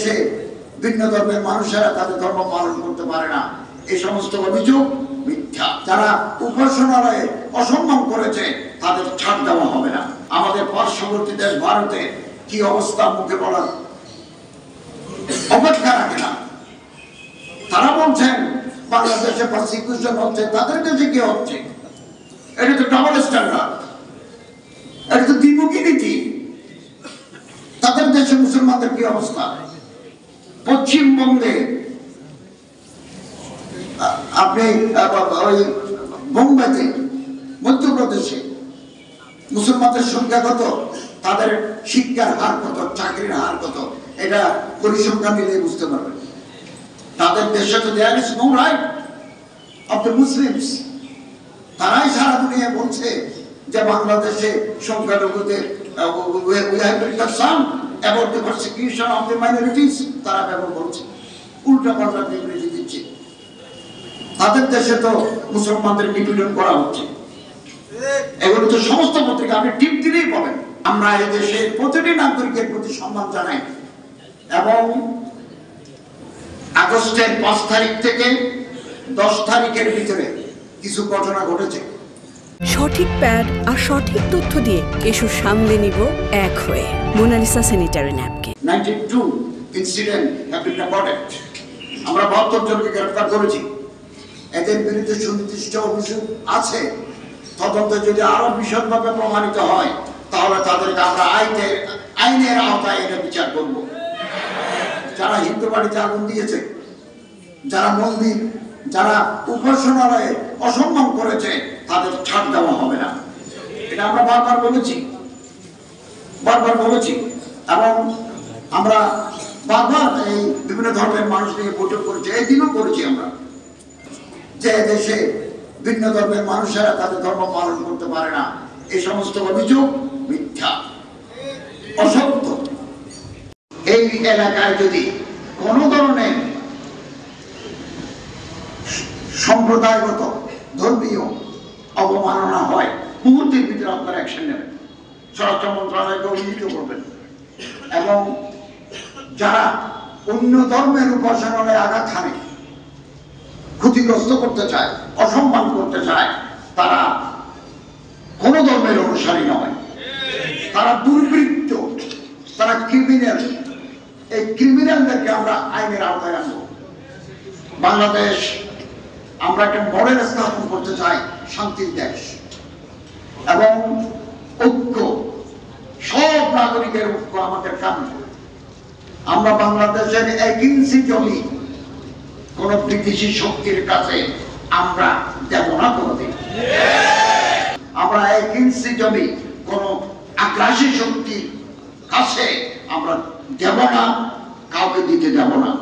দেশে ভিন্ন ধর্মের মানুষেরা তাদের ধর্ম পালন করতে পারে না, এই সমস্ত অভিযোগ মিথ্যা। যারা উপাসনালয়ে অসম্মান করেছে তাদের ছাড় দেওয়া হবে না। আমাদের পার্শ্ববর্তী দেশ ভারতে কি অবস্থা মুখে বলার অপেক্ষা রাখে না। তারা বলছেন বাংলাদেশে পারসিকিউশন হচ্ছে, তাদের দেশে কি হচ্ছে? এটা তো ডাবল স্ট্যান্ডার্ড, এটা তো দ্বিমুখী নীতি। তাদের দেশে মুসলমানদের কি অবস্থা? পশ্চিমবঙ্গে আপনি ওই বোম্বেতে, মধ্যপ্রদেশে মুসলমানদের সংখ্যা কত, তাদের শিক্ষার হার কত, চাকরির হার কত, এটা পরিসংখ্যান দিলে বুঝতে পারবেন। তাদের দেশে তো there is no right of the Muslims. তারাই সারা দুনিয়া বলছে যে বাংলাদেশে সংখ্যালঘুদের about the persecution of the minorities, তারা ব্যবহার করছে, উল্টা পাল্টা বিবৃতি দিচ্ছে। তাদের দেশে তো মুসলমানদের নিপীড়ন করা হচ্ছে। এগুলো তো সমস্ত পত্রিকা আপনি টিপ দিলেই পাবেন। আমরা এই দেশের প্রতিটি নাগরিকের প্রতি সম্মান জানাই এবং আগস্টের 5 তারিখ থেকে 10 তারিখের ভিতরে কিছু ঘটনা ঘটেছে। সঠিক প্যাড আর সঠিক তথ্য দিয়ে কেশু সামলে নিব এক হয়ে। Monalisa sanitary napkin. 92 incident have been reported. আমরা 72 জনকে গ্রেফতার করেছি। এদের বিরুদ্ধে সুনির্দিষ্ট অভিযোগ আছে। তদন্ত যদি আরো বিশদভাবে প্রমাণিত হয় তাহলে তাদেরকে আমরা আইনের আওতায় এনে বিচার করব। যারা হিন্দু বাড়িতে আগুন দিয়েছে, যারা মন্দির, যারা উপাসনালয়ে অসম্মান করেছে তাদের ছাড় দেওয়া হবে না। এটা আমরা বারবার বলেছি এবং আমরা বারবার এই বিভিন্ন ধর্মের মানুষ নিয়ে বৈঠক করেছি, এই দিনও করেছি আমরা, যে দেশে ভিন্ন ধর্মের মানুষেরা তাদের ধর্ম পালন করতে পারে না, এই সমস্ত অভিযোগ মিথ্যা, অসত্য। এই এলাকায় যদি কোন ধরনের সম্প্রদায়গত ধর্মীয় অবমাননা হয় মুহূর্তের ভিতরে আপনারা অ্যাকশন নেবেন, স্বরাষ্ট্র মন্ত্রণালয়কে অভিহিত করবেন এবং যারা অন্য ধর্মের উপাসনালয়ে আঘাত হানে, ক্ষতিগ্রস্ত করতে চায়, অসম্মান করতে চায়, তারা কোন ধর্মের অনুসারী নয়, তারা দুর্বৃত্ত, তারা ক্রিমিনাল। এই ক্রিমিনালদেরকে আমরা আইনের আওতায় আনবো। বাংলাদেশ আমরা একটা মডেল স্থাপন করতে চাই, শান্তির দেশ এবং ঐক্য, সব নাগরিকের ঐক্য আমাদের কাম্য। আমরা বাংলাদেশের 1 ইঞ্চি জমি কোন বিদেশি শক্তির কাছে আমরা দেব না কোনদিন। আমরা 1 ইঞ্চি জমি কোন আগ্রাসী শক্তির কাছে আমরা দেব না, কাউকে দিতে দেব না।